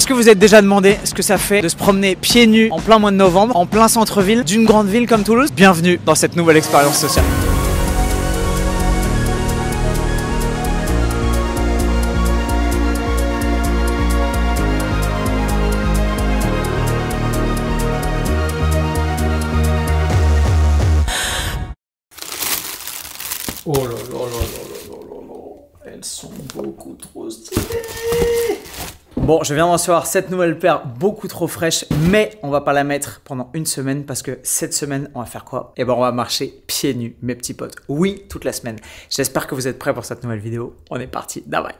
Est-ce que vous êtes déjà demandé ce que ça fait de se promener pieds nus en plein mois de novembre, en plein centre-ville d'une grande ville comme Toulouse? Bienvenue dans cette nouvelle expérience sociale. Oh là là là là là là là, elles sont beaucoup trop stylées. Bon, je viens de recevoir cette nouvelle paire beaucoup trop fraîche, mais on va pas la mettre pendant une semaine parce que cette semaine, on va faire quoi? Eh ben, on va marcher pieds nus, mes petits potes. Oui, toute la semaine. J'espère que vous êtes prêts pour cette nouvelle vidéo. On est parti, bye.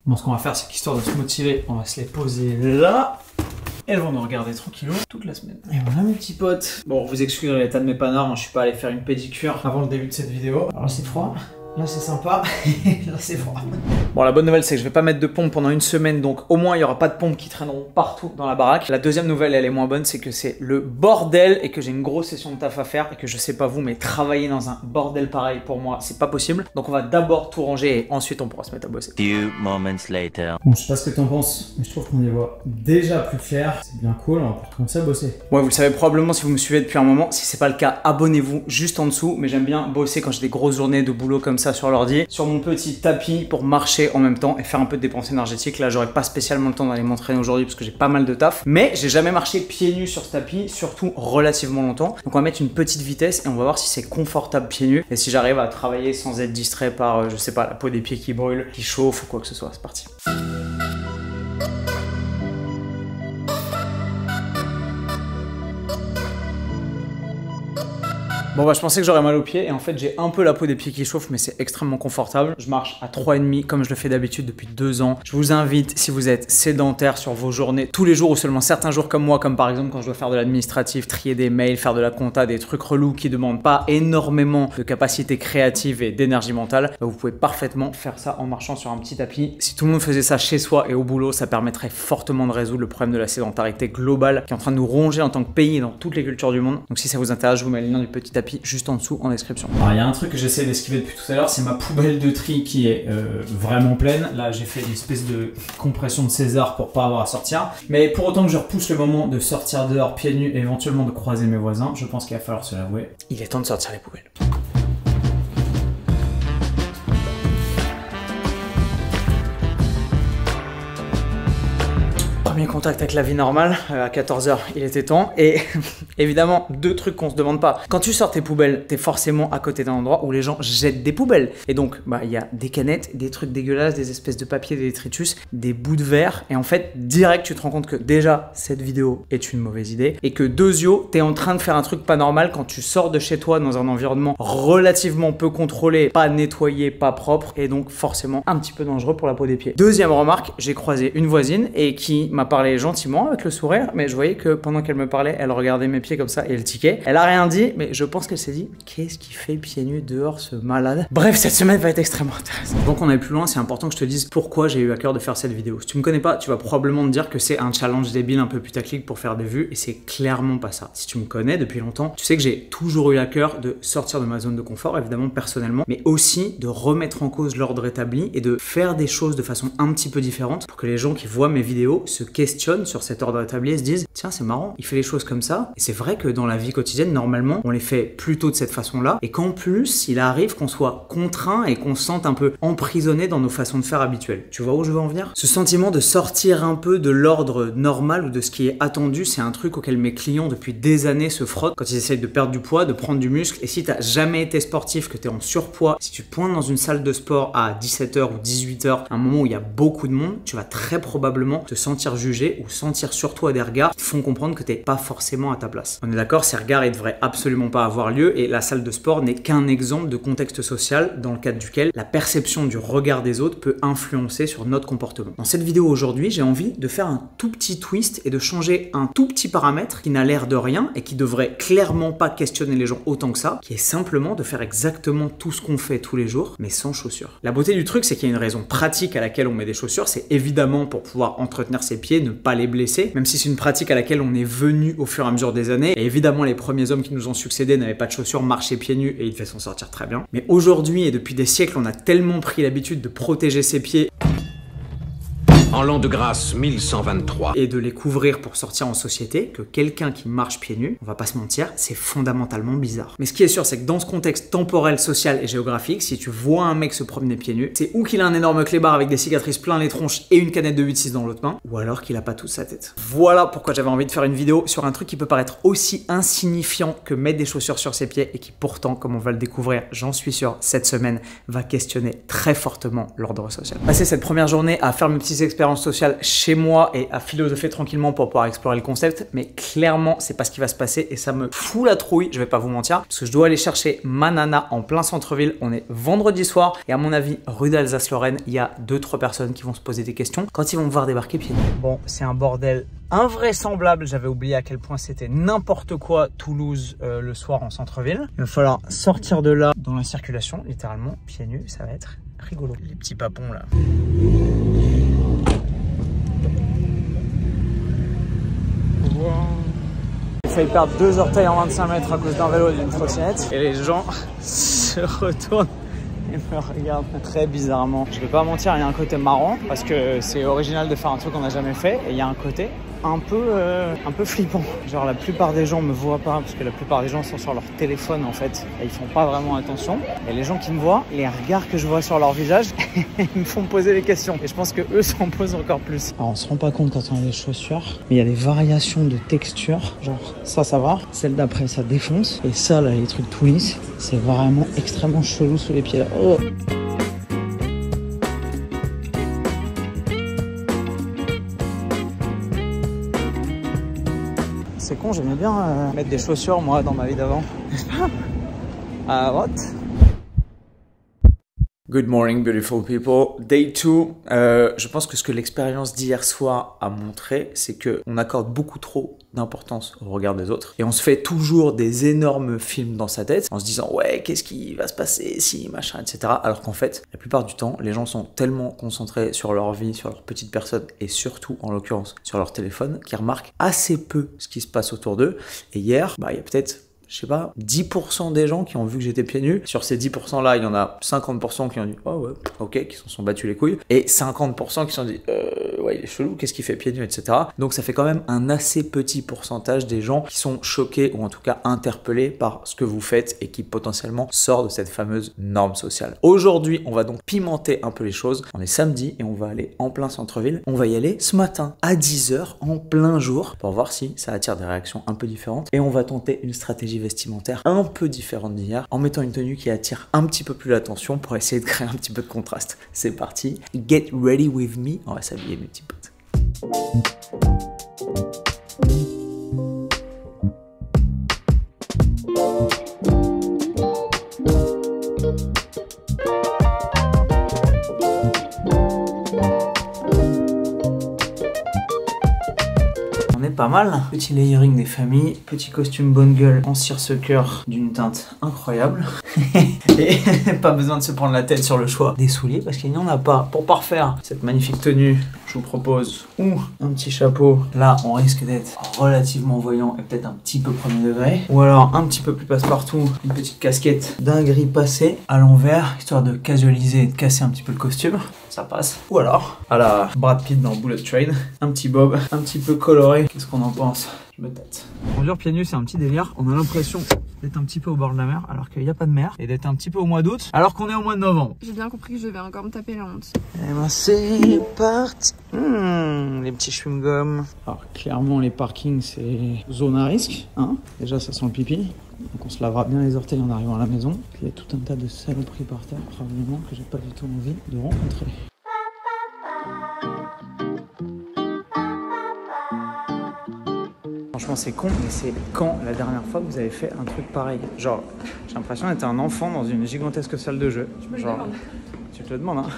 Bon, ce qu'on va faire, c'est qu'histoire de se motiver, on va se les poser là. Elles vont nous regarder tranquillement toute la semaine. Et voilà mes petits potes. Bon, vous excusez l'état de mes panards, je suis pas allé faire une pédicure avant le début de cette vidéo. Alors c'est froid, là c'est sympa, là c'est froid. Bon, la bonne nouvelle c'est que je vais pas mettre de pompe pendant une semaine, donc au moins il y aura pas de pompes qui traîneront partout dans la baraque. La deuxième nouvelle, elle est moins bonne, c'est que c'est le bordel et que j'ai une grosse session de taf à faire et que je sais pas vous, mais travailler dans un bordel pareil pour moi, c'est pas possible. Donc on va d'abord tout ranger et ensuite on pourra se mettre à bosser. Few moments later. Bon, je sais pas ce que t'en penses, mais je trouve qu'on y voit déjà plus clair. C'est bien cool, on va pouvoir commencer à bosser. Ouais, vous le savez probablement si vous me suivez depuis un moment. Si c'est pas le cas, abonnez-vous juste en dessous. Mais j'aime bien bosser quand j'ai des grosses journées de boulot comme ça sur l'ordi, sur mon petit tapis pour marcher en même temps et faire un peu de dépenses énergétiques. Là, j'aurais pas spécialement le temps d'aller m'entraîner aujourd'hui parce que j'ai pas mal de taf. Mais j'ai jamais marché pieds nus sur ce tapis, surtout relativement longtemps. Donc on va mettre une petite vitesse et on va voir si c'est confortable pieds nus et si j'arrive à travailler sans être distrait par, je sais pas, la peau des pieds qui brûle, qui chauffe ou quoi que ce soit. C'est parti. Bon bah je pensais que j'aurais mal aux pieds et en fait j'ai un peu la peau des pieds qui chauffe mais c'est extrêmement confortable. Je marche à 3,5 comme je le fais d'habitude depuis 2 ans. Je vous invite, si vous êtes sédentaire sur vos journées, tous les jours ou seulement certains jours comme moi, comme par exemple quand je dois faire de l'administratif, trier des mails, faire de la compta, des trucs relous qui demandent pas énormément de capacité créative et d'énergie mentale, bah vous pouvez parfaitement faire ça en marchant sur un petit tapis. Si tout le monde faisait ça chez soi et au boulot, ça permettrait fortement de résoudre le problème de la sédentarité globale qui est en train de nous ronger en tant que pays et dans toutes les cultures du monde. Donc si ça vous intéresse, je vous mets le lien du petit tapis juste en dessous en description. Alors il y a un truc que j'essaie d'esquiver depuis tout à l'heure, c'est ma poubelle de tri qui est vraiment pleine. Là j'ai fait une espèce de compression de César pour pas avoir à sortir. Mais pour autant que je repousse le moment de sortir dehors pieds nus et éventuellement de croiser mes voisins, je pense qu'il va falloir se l'avouer. Il est temps de sortir les poubelles. Premier contact avec la vie normale, à 14 h il était temps et évidemment deux trucs qu'on se demande pas. Quand tu sors tes poubelles, t'es forcément à côté d'un endroit où les gens jettent des poubelles et donc bah il y a des canettes, des trucs dégueulasses, des espèces de papier, des détritus, des bouts de verre et en fait direct tu te rends compte que déjà cette vidéo est une mauvaise idée et que deuxio t'es en train de faire un truc pas normal quand tu sors de chez toi dans un environnement relativement peu contrôlé, pas nettoyé, pas propre et donc forcément un petit peu dangereux pour la peau des pieds. Deuxième remarque, j'ai croisé une voisine et qui m'a parlé gentiment avec le sourire, mais je voyais que pendant qu'elle me parlait, elle regardait mes pieds comme ça et elle tiquait. Elle a rien dit, mais je pense qu'elle s'est dit qu'est-ce qu'il fait pieds nus dehors ce malade. Bref, cette semaine va être extrêmement intéressante. Avant qu'on aille plus loin, c'est important que je te dise pourquoi j'ai eu à cœur de faire cette vidéo. Si tu me connais pas, tu vas probablement te dire que c'est un challenge débile un peu putaclic pour faire des vues et c'est clairement pas ça. Si tu me connais depuis longtemps, tu sais que j'ai toujours eu à cœur de sortir de ma zone de confort, évidemment personnellement, mais aussi de remettre en cause l'ordre établi et de faire des choses de façon un petit peu différente pour que les gens qui voient mes vidéos se questionnent sur cet ordre établi et se disent tiens c'est marrant, il fait les choses comme ça et c'est vrai que dans la vie quotidienne normalement on les fait plutôt de cette façon là et qu'en plus il arrive qu'on soit contraint et qu'on se sente un peu emprisonné dans nos façons de faire habituelles. Tu vois où je veux en venir? Ce sentiment de sortir un peu de l'ordre normal ou de ce qui est attendu, c'est un truc auquel mes clients depuis des années se frottent quand ils essayent de perdre du poids, de prendre du muscle et si t'as jamais été sportif, que t'es en surpoids, si tu pointes dans une salle de sport à 17 h ou 18 h, un moment où il y a beaucoup de monde, tu vas très probablement te sentir jugé ou sentir sur toi des regards qui te font comprendre que t'es pas forcément à ta place. On est d'accord, ces regards ils devraient absolument pas avoir lieu et la salle de sport n'est qu'un exemple de contexte social dans le cadre duquel la perception du regard des autres peut influencer sur notre comportement. Dans cette vidéo aujourd'hui, j'ai envie de faire un tout petit twist et de changer un tout petit paramètre qui n'a l'air de rien et qui devrait clairement pas questionner les gens autant que ça, qui est simplement de faire exactement tout ce qu'on fait tous les jours mais sans chaussures. La beauté du truc, c'est qu'il y a une raison pratique à laquelle on met des chaussures, c'est évidemment pour pouvoir entretenir ses pieds, ne pas les blesser, même si c'est une pratique à laquelle on est venu au fur et à mesure des des années. Et évidemment, les premiers hommes qui nous ont succédé n'avaient pas de chaussures, marchaient pieds nus et ils devaient s'en sortir très bien. Mais aujourd'hui et depuis des siècles, on a tellement pris l'habitude de protéger ses pieds en l'an de grâce 1123. Et de les couvrir pour sortir en société, que quelqu'un qui marche pieds nus, on va pas se mentir, c'est fondamentalement bizarre. Mais ce qui est sûr, c'est que dans ce contexte temporel, social et géographique, si tu vois un mec se promener pieds nus, c'est ou qu'il a un énorme clébard avec des cicatrices plein les tronches et une canette de 8-6 dans l'autre main, ou alors qu'il a pas toute sa tête. Voilà pourquoi j'avais envie de faire une vidéo sur un truc qui peut paraître aussi insignifiant que mettre des chaussures sur ses pieds et qui pourtant, comme on va le découvrir, j'en suis sûr, cette semaine, va questionner très fortement l'ordre social. Passer cette première journée à faire mes petites expériences sociale chez moi et à philosopher tranquillement pour pouvoir explorer le concept, mais clairement c'est pas ce qui va se passer et ça me fout la trouille, je vais pas vous mentir, parce que je dois aller chercher ma nana en plein centre-ville. On est vendredi soir et à mon avis rue d'Alsace-Lorraine, il y a 2-3 personnes qui vont se poser des questions quand ils vont me voir débarquer pieds nus. Bon, c'est un bordel invraisemblable, j'avais oublié à quel point c'était n'importe quoi Toulouse le soir en centre-ville. Il va falloir sortir de là dans la circulation, littéralement, pieds nus, ça va être rigolo. Les petits papons là. J'ai failli perdre 2 orteils en 25 mètres à cause d'un vélo et d'une trottinette. Et les gens se retournent et me regardent très bizarrement. Je vais pas mentir, il y a un côté marrant parce que c'est original de faire un truc qu'on n'a jamais fait. Et il y a un côté un peu flippant. Genre la plupart des gens me voient pas parce que la plupart des gens sont sur leur téléphone en fait. Et ils font pas vraiment attention. Et les gens qui me voient, les regards que je vois sur leur visage, ils me font poser des questions. Et je pense que eux s'en posent encore plus. Alors on se rend pas compte quand on a des chaussures, mais il y a des variations de texture. Genre ça va. Celle d'après ça défonce. Et ça là, les trucs tout lisses, c'est vraiment extrêmement chelou sous les pieds là. Oh. C'est con, j'aimais bien mettre des chaussures moi dans ma vie d'avant. N'est-ce pas? À droite. Good morning, beautiful people. Day 2. Je pense que ce que l'expérience d'hier soir a montré, c'est que on accorde beaucoup trop d'importance au regard des autres. Et on se fait toujours des énormes films dans sa tête en se disant ouais, qu'est-ce qui va se passer si, machin, etc. Alors qu'en fait, la plupart du temps, les gens sont tellement concentrés sur leur vie, sur leur petite personne et surtout, en l'occurrence, sur leur téléphone, qu'ils remarquent assez peu ce qui se passe autour d'eux. Et hier, il y a peut-être, je sais pas, 10% des gens qui ont vu que j'étais pieds nus. Sur ces 10% là, il y en a 50% qui ont dit oh ouais, ok, qui se sont battus les couilles. Et 50% qui se sont dit ouais, il est chelou, qu'est-ce qu'il fait pieds nus, etc. Donc ça fait quand même un assez petit pourcentage des gens qui sont choqués ou en tout cas interpellés par ce que vous faites et qui potentiellement sort de cette fameuse norme sociale. Aujourd'hui, on va donc pimenter un peu les choses. On est samedi et on va aller en plein centre-ville. On va y aller ce matin à 10h en plein jour pour voir si ça attire des réactions un peu différentes. Et on va tenter une stratégie vestimentaire un peu différente d'hier en mettant une tenue qui attire un petit peu plus l'attention pour essayer de créer un petit peu de contraste. C'est parti, get ready with me, on va s'habiller mes petits potes. Pas mal, petit layering des familles, petit costume bonne gueule en seersucker d'une teinte incroyable et pas besoin de se prendre la tête sur le choix des souliers parce qu'il n'y en a pas. Pour parfaire cette magnifique tenue, je vous propose ou un petit chapeau, là on risque d'être relativement voyant et peut-être un petit peu premier degré, ou alors un petit peu plus passe-partout, une petite casquette d'un gris passé à l'envers histoire de casualiser et de casser un petit peu le costume. Ça passe. Ou alors, à la Brad Pitt dans Bullet Train, un petit bob, un petit peu coloré. Qu'est-ce qu'on en pense? Je me tâte. Conduire pieds nus, c'est un petit délire. On a l'impression d'être un petit peu au bord de la mer, alors qu'il n'y a pas de mer, et d'être un petit peu au mois d'août, alors qu'on est au mois de novembre. J'ai bien compris que je vais encore me taper la honte. Et ben c'est parti. Les petits chewing-gums. Alors clairement, les parkings, c'est zone à risque. Hein, déjà, ça sent le pipi. Donc on se lavera bien les orteils en arrivant à la maison. Puis il y a tout un tas de saloperies par terre, probablement, que j'ai pas du tout envie de rencontrer. Franchement c'est con, mais c'est quand la dernière fois que vous avez fait un truc pareil? Genre, j'ai l'impression d'être un enfant dans une gigantesque salle de jeu. Genre, tu te le demandes, hein?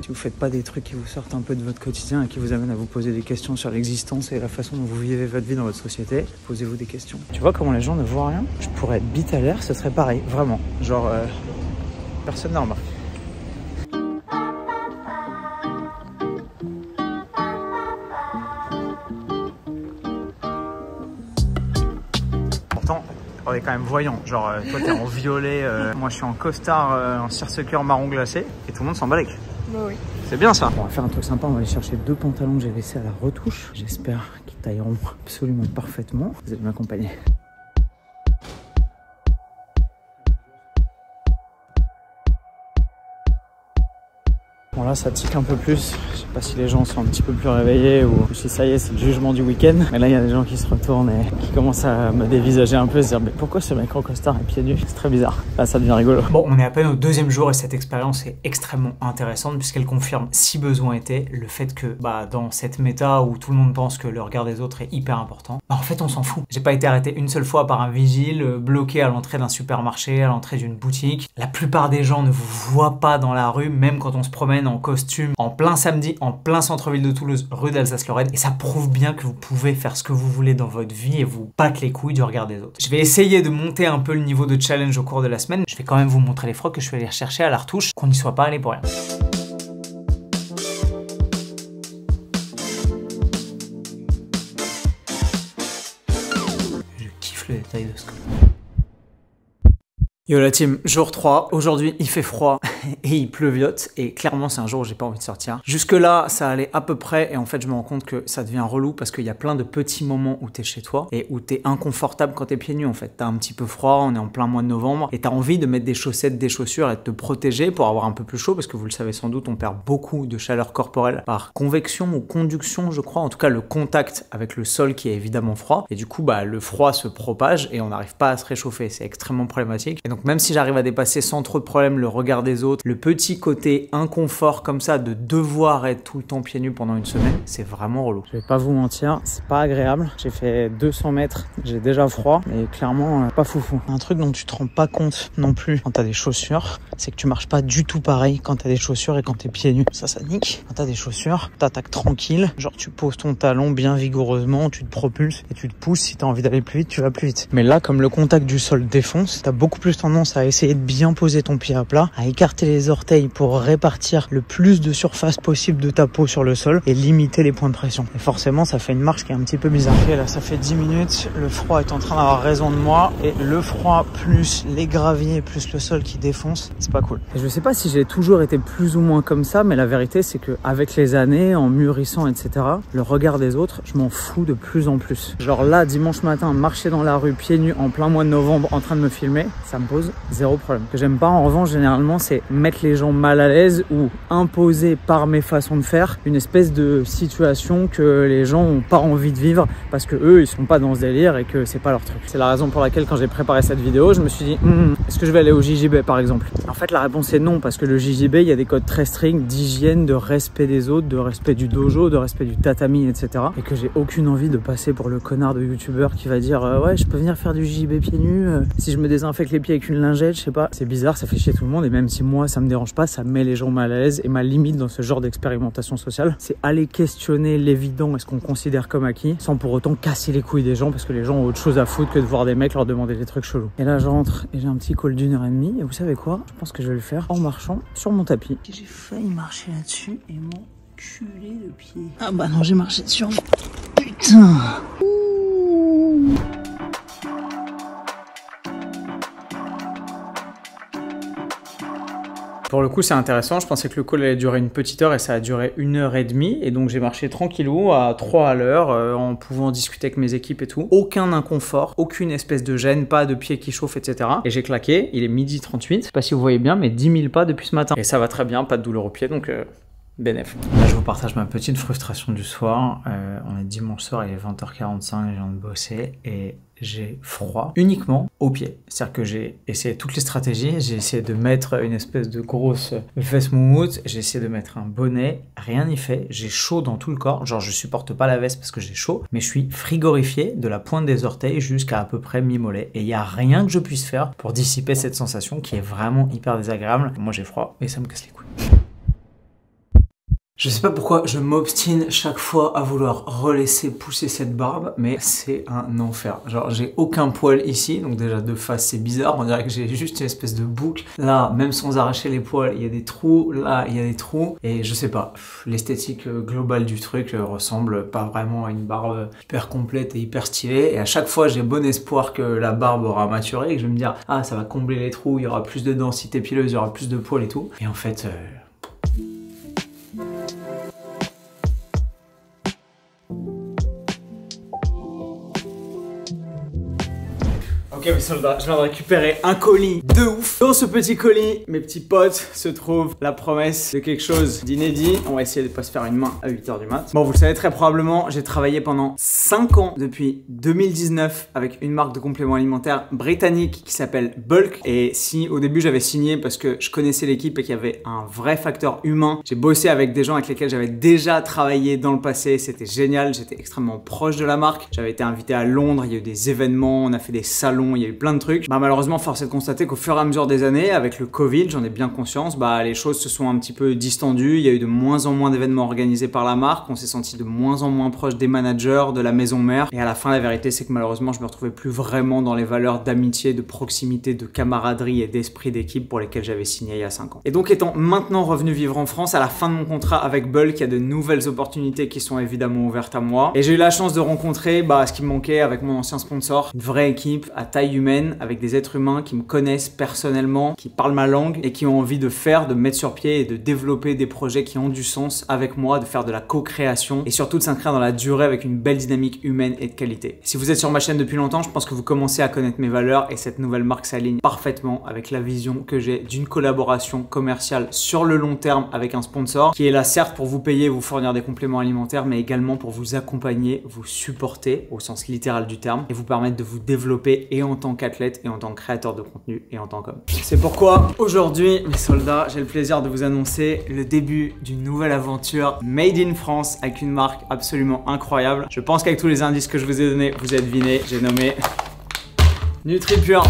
Si vous faites pas des trucs qui vous sortent un peu de votre quotidien et qui vous amènent à vous poser des questions sur l'existence et la façon dont vous vivez votre vie dans votre société, posez-vous des questions. Tu vois comment les gens ne voient rien? Je pourrais être bite à l'air, ce serait pareil, vraiment. Genre, personne n'a remarqué. est quand même voyant. Genre, toi t'es en violet, moi je suis en costard, en seersucker marron glacé, et tout le monde s'en balèque. Bah oui. C'est bien ça. On va faire un truc sympa, on va aller chercher 2 pantalons que j'ai laissés à la retouche. J'espère qu'ils tailleront absolument parfaitement. Vous allez m'accompagner. Bon là ça tique un peu plus, je sais pas si les gens sont un petit peu plus réveillés ou si ça y est c'est le jugement du week-end. Mais là il y a des gens qui se retournent et qui commencent à me dévisager un peu, se dire mais pourquoi ce mec en costard et pieds nus? C'est très bizarre. Là ça devient rigolo. Bon on est à peine au 2e jour et cette expérience est extrêmement intéressante puisqu'elle confirme si besoin était le fait que dans cette méta où tout le monde pense que le regard des autres est hyper important, en fait on s'en fout. J'ai pas été arrêté une seule fois par un vigile, bloqué à l'entrée d'un supermarché, à l'entrée d'une boutique. La plupart des gens ne vous voient pas dans la rue, même quand on se promène en costume, en plein samedi, en plein centre-ville de Toulouse, rue d'Alsace-Lorraine. Et ça prouve bien que vous pouvez faire ce que vous voulez dans votre vie et vous battre les couilles du regard des autres. Je vais essayer de monter un peu le niveau de challenge au cours de la semaine. Je vais quand même vous montrer les frocs que je vais aller rechercher à la retouche, qu'on n'y soit pas allé pour rien. Je kiffe le détail de ce que... Yo la team, jour 3, aujourd'hui il fait froid et il pleuviote et clairement c'est un jour où j'ai pas envie de sortir. Jusque là ça allait à peu près et en fait je me rends compte que ça devient relou parce qu'il y a plein de petits moments où t'es chez toi et où t'es inconfortable quand t'es pieds nus en fait. T'as un petit peu froid, on est en plein mois de novembre et t'as envie de mettre des chaussettes, des chaussures et de te protéger pour avoir un peu plus chaud parce que vous le savez sans doute on perd beaucoup de chaleur corporelle par convection ou conduction je crois, en tout cas le contact avec le sol qui est évidemment froid et du coup le froid se propage et on n'arrive pas à se réchauffer, c'est extrêmement problématique. Et donc même si j'arrive à dépasser sans trop de problèmes le regard des autres, le petit côté inconfort comme ça de devoir être tout le temps pieds nus pendant une semaine, c'est vraiment relou. Je vais pas vous mentir, c'est pas agréable. J'ai fait 200 mètres, j'ai déjà froid, mais clairement pas foufou. Un truc dont tu te rends pas compte non plus quand t'as des chaussures, c'est que tu marches pas du tout pareil quand t'as des chaussures et quand t'es pieds nus. Ça nique. Quand t'as des chaussures, t'attaques tranquille, genre tu poses ton talon bien vigoureusement, tu te propulses et tu te pousses. Si t'as envie d'aller plus vite, tu vas plus vite. Mais là, comme le contact du sol défonce, t'as beaucoup plus tendance à essayer de bien poser ton pied à plat, à écarter les orteils pour répartir le plus de surface possible de ta peau sur le sol et limiter les points de pression. Et forcément, ça fait une marche qui est un petit peu bizarre. Ok, là, ça fait 10 minutes, le froid est en train d'avoir raison de moi et le froid plus les graviers plus le sol qui défonce, c'est pas cool. Et je sais pas si j'ai toujours été plus ou moins comme ça, mais la vérité, c'est que avec les années, en mûrissant, etc., le regard des autres, je m'en fous de plus en plus. Genre là, dimanche matin, marcher dans la rue pieds nus en plein mois de novembre en train de me filmer, ça me pose zéro problème. Ce que j'aime pas en revanche généralement c'est mettre les gens mal à l'aise ou imposer par mes façons de faire une espèce de situation que les gens ont pas envie de vivre parce que eux ils sont pas dans ce délire et que c'est pas leur truc. C'est la raison pour laquelle quand j'ai préparé cette vidéo je me suis dit est-ce que je vais aller au JJB par exemple? En fait la réponse est non parce que le JJB il y a des codes très stricts d'hygiène, de respect des autres, de respect du dojo, de respect du tatami etc. Et que j'ai aucune envie de passer pour le connard de youtubeur qui va dire ouais je peux venir faire du JJB pieds nus si je me désinfecte les pieds avec une lingette, je sais pas. C'est bizarre, ça fait chier tout le monde et même si moi ça me dérange pas, ça met les gens mal à l'aise et ma limite dans ce genre d'expérimentation sociale, c'est aller questionner l'évident et ce qu'on considère comme acquis sans pour autant casser les couilles des gens parce que les gens ont autre chose à foutre que de voir des mecs leur demander des trucs chelous. Et là je rentre et j'ai un petit call d'1h30 et vous savez quoi? Je pense que je vais le faire en marchant sur mon tapis. J'ai failli marcher là-dessus et m'enculer le pied. Ah bah non, j'ai marché dessus. Putain. Pour le coup, c'est intéressant. Je pensais que le call allait durer une petite heure et ça a duré 1h30. Et donc, j'ai marché tranquillou à 3 à l'heure en pouvant discuter avec mes équipes et tout. Aucun inconfort, aucune espèce de gêne, pas de pieds qui chauffent, etc. Et j'ai claqué. Il est 12h38. Je sais pas si vous voyez bien, mais 10 000 pas depuis ce matin. Et ça va très bien, pas de douleur au pied. Donc, bénéf. Là, je vous partage ma petite frustration du soir. On est dimanche soir, il est 20h45, je viens de bosser et j'ai froid uniquement aux pieds. C'est-à-dire que j'ai essayé toutes les stratégies, j'ai essayé de mettre une espèce de grosse veste moumoute, j'ai essayé de mettre un bonnet, rien n'y fait, j'ai chaud dans tout le corps, genre je supporte pas la veste parce que j'ai chaud, mais je suis frigorifié de la pointe des orteils jusqu'à peu près mi-mollet et il n'y a rien que je puisse faire pour dissiper cette sensation qui est vraiment hyper désagréable. Moi j'ai froid et ça me casse les couilles. Je sais pas pourquoi je m'obstine chaque fois à vouloir relaisser pousser cette barbe, mais c'est un enfer. Genre j'ai aucun poil ici, donc déjà de face c'est bizarre, on dirait que j'ai juste une espèce de boucle. Là, même sans arracher les poils, il y a des trous, là il y a des trous, et je sais pas, l'esthétique globale du truc ressemble pas vraiment à une barbe hyper complète et hyper stylée, et à chaque fois j'ai bon espoir que la barbe aura maturé, et que je vais me dire, ah ça va combler les trous, il y aura plus de densité pileuse, il y aura plus de poils et tout, et en fait... Ok mes soldats, je viens de récupérer un colis de ouf. Dans ce petit colis, mes petits potes, se trouve la promesse de quelque chose d'inédit. On va essayer de pas se faire une main à 8 h du mat. Bon, vous le savez très probablement, j'ai travaillé pendant 5 ans depuis 2019 avec une marque de compléments alimentaires britannique qui s'appelle Bulk. Et si au début j'avais signé parce que je connaissais l'équipe et qu'il y avait un vrai facteur humain, j'ai bossé avec des gens avec lesquels j'avais déjà travaillé dans le passé. C'était génial, j'étais extrêmement proche de la marque. J'avais été invité à Londres, il y a eu des événements, on a fait des salons, il y a eu plein de trucs. Bah malheureusement, force est de constater qu'au fur et à mesure des années, avec le Covid, j'en ai bien conscience, bah les choses se sont un petit peu distendues. Il y a eu de moins en moins d'événements organisés par la marque. On s'est senti de moins en moins proche des managers, de la maison mère. Et à la fin, la vérité, c'est que malheureusement, je me retrouvais plus vraiment dans les valeurs d'amitié, de proximité, de camaraderie et d'esprit d'équipe pour lesquelles j'avais signé il y a 5 ans. Et donc, étant maintenant revenu vivre en France, à la fin de mon contrat avec Bulk, il y a de nouvelles opportunités qui sont évidemment ouvertes à moi. Et j'ai eu la chance de rencontrer ce qui me manquait avec mon ancien sponsor, une vraie équipe à taille humaine, avec des êtres humains qui me connaissent personnellement, qui parlent ma langue et qui ont envie de faire, de mettre sur pied et de développer des projets qui ont du sens avec moi, de faire de la co-création et surtout de s'inscrire dans la durée avec une belle dynamique humaine et de qualité. Si vous êtes sur ma chaîne depuis longtemps, je pense que vous commencez à connaître mes valeurs et cette nouvelle marque s'aligne parfaitement avec la vision que j'ai d'une collaboration commerciale sur le long terme avec un sponsor qui est là certes pour vous payer, vous fournir des compléments alimentaires, mais également pour vous accompagner, vous supporter au sens littéral du terme et vous permettre de vous développer et en tant qu'athlète et en tant que créateur de contenu et en tant qu'homme. C'est pourquoi aujourd'hui, mes soldats, j'ai le plaisir de vous annoncer le début d'une nouvelle aventure made in France avec une marque absolument incroyable. Je pense qu'avec tous les indices que je vous ai donnés, vous avez deviné, j'ai nommé NutriPure.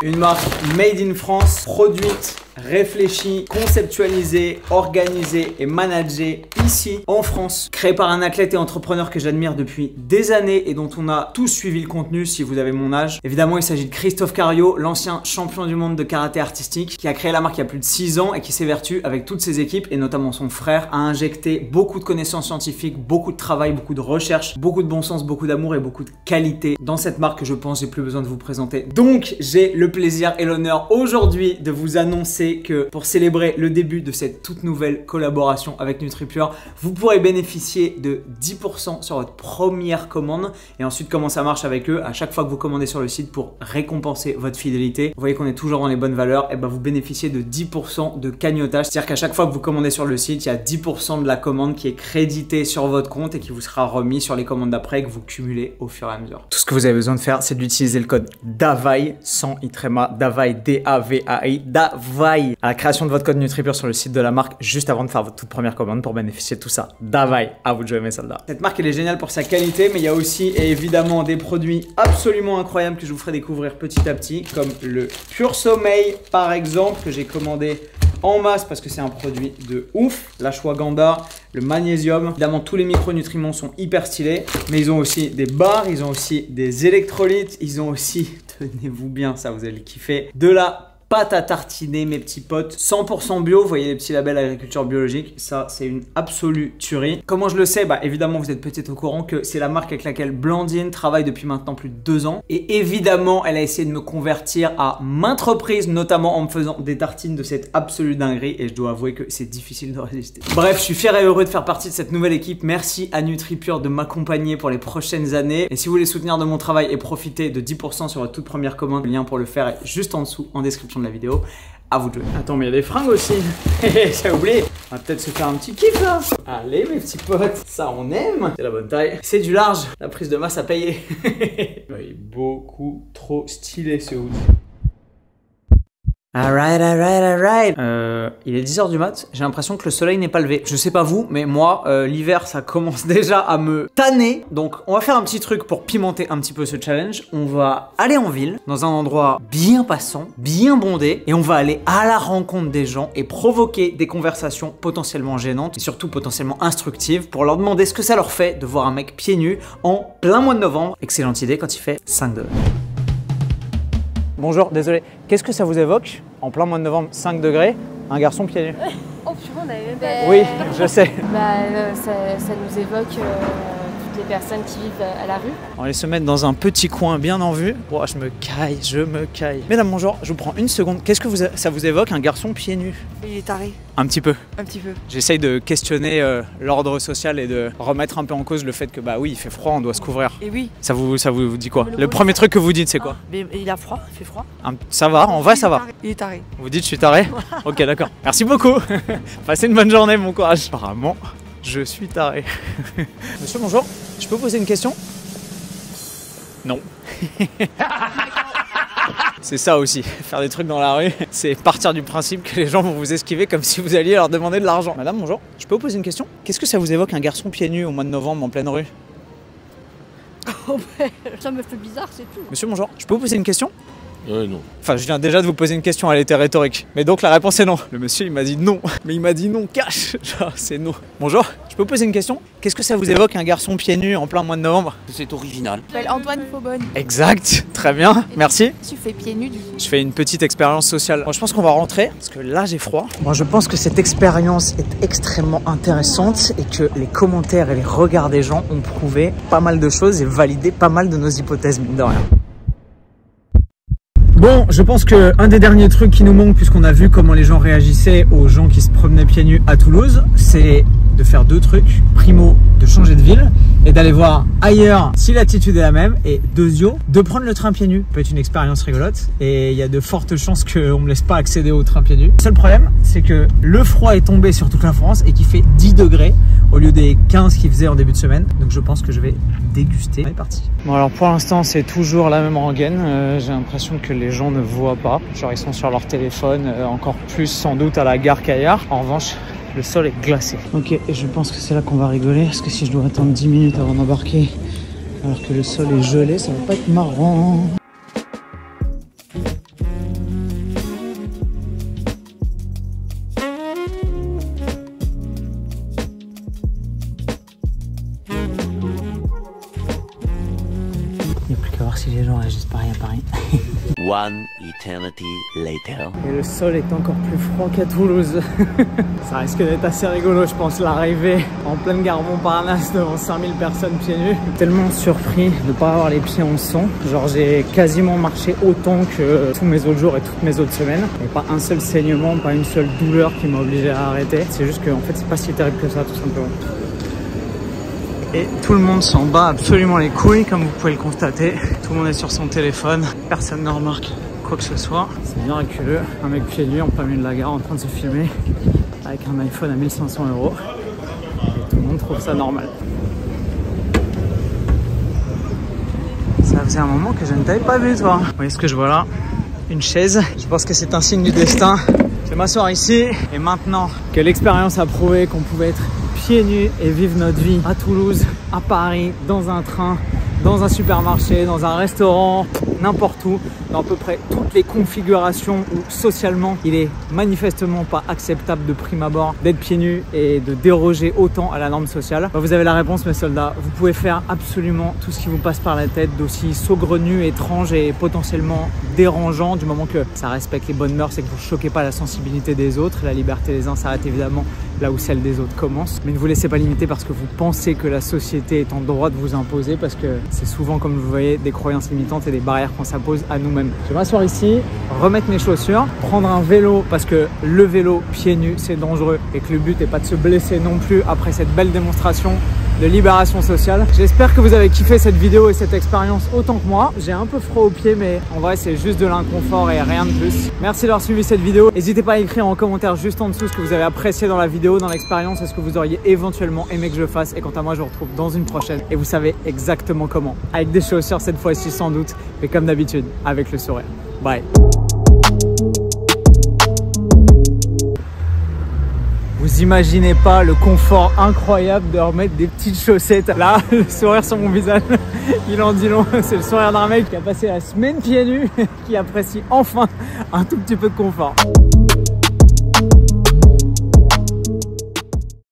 Une marque made in France, produite, réfléchie, conceptualisée, organisée et managée ici en France, créée par un athlète et entrepreneur que j'admire depuis des années et dont on a tous suivi le contenu si vous avez mon âge. Évidemment, il s'agit de Christophe Cario, l'ancien champion du monde de karaté artistique qui a créé la marque il y a plus de 6 ans et qui s'évertue avec toutes ses équipes et notamment son frère à injecter beaucoup de connaissances scientifiques, beaucoup de travail, beaucoup de recherche, beaucoup de bon sens, beaucoup d'amour et beaucoup de qualité dans cette marque que je pense j'ai plus besoin de vous présenter. Donc, j'ai le plaisir et l'honneur aujourd'hui de vous annoncer que pour célébrer le début de cette toute nouvelle collaboration avec NutriPure, vous pourrez bénéficier de 10% sur votre première commande. Et ensuite, comment ça marche avec eux, à chaque fois que vous commandez sur le site pour récompenser votre fidélité, vous voyez qu'on est toujours dans les bonnes valeurs, et ben vous bénéficiez de 10% de cagnotage. C'est-à-dire qu'à chaque fois que vous commandez sur le site, il y a 10% de la commande qui est créditée sur votre compte et qui vous sera remis sur les commandes d'après que vous cumulez au fur et à mesure. Tout ce que vous avez besoin de faire, c'est d'utiliser le code DAVAI, sans i-tréma, DAVAI, D-A-V-A-I, DAVAI, à la création de votre code NutriPure sur le site de la marque juste avant de faire votre toute première commande pour bénéficier de tout ça. Davai, à vous de jouer mes soldats. Cette marque elle est géniale pour sa qualité, mais il y a aussi évidemment des produits absolument incroyables que je vous ferai découvrir petit à petit, comme le Pure Sommeil par exemple, que j'ai commandé en masse parce que c'est un produit de ouf. L'ashwagandha, le magnésium, évidemment tous les micronutriments sont hyper stylés, mais ils ont aussi des barres, ils ont aussi des électrolytes, ils ont aussi, tenez-vous bien, ça vous allez le kiffer, de la pâte à tartiner mes petits potes, 100% bio, vous voyez les petits labels agriculture biologique, ça c'est une absolue tuerie. Comment je le sais? Bah évidemment vous êtes peut-être au courant que c'est la marque avec laquelle Blandine travaille depuis maintenant plus de 2 ans et évidemment elle a essayé de me convertir à maintes reprises, notamment en me faisant des tartines de cette absolue dinguerie et je dois avouer que c'est difficile de résister. Bref, je suis fier et heureux de faire partie de cette nouvelle équipe, merci à NutriPure de m'accompagner pour les prochaines années et si vous voulez soutenir de mon travail et profiter de 10% sur votre toute première commande, le lien pour le faire est juste en dessous en description de la vidéo. À vous de jouer. Attends, mais il y a des fringues aussi. J'ai oublié. On va peut-être se faire un petit kiff là. Allez mes petits potes, ça on aime. C'est la bonne taille. C'est du large. La prise de masse à payer. Il est beaucoup trop stylé ce hoodie. Alright. Il est 10h du mat, j'ai l'impression que le soleil n'est pas levé. Je sais pas vous, mais moi, l'hiver, ça commence déjà à me tanner. Donc, on va faire un petit truc pour pimenter un petit peu ce challenge. On va aller en ville, dans un endroit bien passant, bien bondé, et on va aller à la rencontre des gens et provoquer des conversations potentiellement gênantes et surtout potentiellement instructives pour leur demander ce que ça leur fait de voir un mec pieds nus en plein mois de novembre. Excellente idée quand il fait 5 degrés. Bonjour, désolé. Qu'est-ce que ça vous évoque en plein mois de novembre, 5 degrés, un garçon pieds nus? Oh putain, on avait même pas... Oui, je sais. Ça nous évoque toutes les personnes qui vivent à la rue. On va aller se mettre dans un petit coin bien en vue. Oh, je me caille. Mesdames, bonjour, je vous prends une seconde. Qu'est-ce que ça vous évoque, un garçon pieds nus? Il est taré. Un petit peu. Un petit peu. J'essaye de questionner l'ordre social et de remettre un peu en cause le fait que bah oui, il fait froid, on doit se couvrir. Et oui. Ça vous dit quoi? Le premier truc que vous dites, c'est quoi? Mais il a froid, il fait froid. Ça va, en vrai ça va. Il est taré. Vous dites je suis taré? Ok, d'accord. Merci beaucoup. Passez une bonne journée, bon courage. Apparemment, je suis taré. Monsieur, bonjour. Je peux vous poser une question? Non. C'est ça aussi, faire des trucs dans la rue, c'est partir du principe que les gens vont vous esquiver comme si vous alliez leur demander de l'argent. Madame, bonjour, je peux vous poser une question? Qu'est-ce que ça vous évoque un garçon pieds nus au mois de novembre en pleine rue? Oh ben, ça me fait bizarre, c'est tout. Monsieur, bonjour, je peux vous poser une question? Non. Enfin, je viens déjà de vous poser une question, elle était rhétorique. Mais donc la réponse est non. Le monsieur, il m'a dit non. Mais il m'a dit non cash. Genre, c'est non. Bonjour, je peux vous poser une question? Qu'est-ce que ça vous évoque un garçon pieds nus en plein mois de novembre? C'est original. Je m'appelle Antoine Faubonne. Exact, très bien, merci. Tu fais pieds nus du coup. Je fais une petite expérience sociale. Moi, je pense qu'on va rentrer parce que là j'ai froid. Moi je pense que cette expérience est extrêmement intéressante et que les commentaires et les regards des gens ont prouvé pas mal de choses et validé pas mal de nos hypothèses, mine de rien. Bon, je pense que un des derniers trucs qui nous manque, puisqu'on a vu comment les gens réagissaient aux gens qui se promenaient pieds nus à Toulouse, c'est de faire deux trucs. Primo, de changer de ville et d'aller voir ailleurs si l'attitude est la même. Et deuxio, de prendre le train pieds nus. Ça peut être une expérience rigolote et il y a de fortes chances qu'on me laisse pas accéder au train pieds nus. Le seul problème, c'est que le froid est tombé sur toute la France et qu'il fait 10 degrés au lieu des 15 qu'il faisait en début de semaine. Donc je pense que je vais déguster. On est parti. Bon, alors pour l'instant, c'est toujours la même rengaine. J'ai l'impression que les gens ne voient pas. Genre ils sont sur leur téléphone, encore plus sans doute à la gare qu'ailleurs. En revanche, le sol est glacé. Ok, et je pense que c'est là qu'on va rigoler, parce que si je dois attendre 10 minutes avant d'embarquer, alors que le sol est gelé, ça va pas être marrant. Il n'y a plus qu'à voir si les gens réagissent pareil à Paris. One eternity later. Et le sol est encore plus froid qu'à Toulouse. Ça risque d'être assez rigolo, je pense, l'arrivée en pleine gare Montparnasse devant 5000 personnes pieds nus. Tellement surpris de ne pas avoir les pieds en sang. Genre j'ai quasiment marché autant que tous mes autres jours et toutes mes autres semaines. Et pas un seul saignement, pas une seule douleur qui m'a obligé à arrêter. C'est juste que en fait c'est pas si terrible que ça, tout simplement. Et tout le monde s'en bat absolument les couilles, comme vous pouvez le constater. Tout le monde est sur son téléphone, personne ne remarque quoi que ce soit. C'est bien reculeux, un mec pieds nus en plein milieu de la gare en train de se filmer avec un iPhone à 1500 €. Et tout le monde trouve ça normal. Ça faisait un moment que je ne t'avais pas vu, toi. Vous voyez ce que je vois là? Une chaise. Je pense que c'est un signe du destin. Je vais m'asseoir ici. Et maintenant que l'expérience a prouvé qu'on pouvait être pieds nus et vivre notre vie à Toulouse, à Paris, dans un train, dans un supermarché, dans un restaurant, n'importe où, dans à peu près toutes les configurations où socialement il est manifestement pas acceptable de prime abord d'être pieds nus et de déroger autant à la norme sociale. Vous avez la réponse, mes soldats. Vous pouvez faire absolument tout ce qui vous passe par la tête d'aussi saugrenu, étrange et potentiellement dérangeant, du moment que ça respecte les bonnes mœurs et que vous ne choquez pas la sensibilité des autres. La liberté des uns s'arrête évidemment là où celle des autres commence. Mais ne vous laissez pas limiter parce que vous pensez que la société est en droit de vous imposer, parce que c'est souvent, comme vous voyez, des croyances limitantes et des barrières qu'on s'impose à nous-mêmes. Je vais m'asseoir ici, remettre mes chaussures, prendre un vélo parce que le vélo pieds nus c'est dangereux et que le but n'est pas de se blesser non plus après cette belle démonstration de libération sociale. J'espère que vous avez kiffé cette vidéo et cette expérience autant que moi. J'ai un peu froid aux pieds, mais en vrai c'est juste de l'inconfort et rien de plus. Merci d'avoir suivi cette vidéo. N'hésitez pas à écrire en commentaire juste en dessous ce que vous avez apprécié dans la vidéo, dans l'expérience, et ce que vous auriez éventuellement aimé que je fasse. Et quant à moi, je vous retrouve dans une prochaine et vous savez exactement comment. Avec des chaussures cette fois-ci sans doute, mais comme d'habitude avec le sourire. Bye. Vous imaginez pas le confort incroyable de remettre des petites chaussettes. Là, le sourire sur mon visage, il en dit long. C'est le sourire d'un mec qui a passé la semaine pieds nus, qui apprécie enfin un tout petit peu de confort.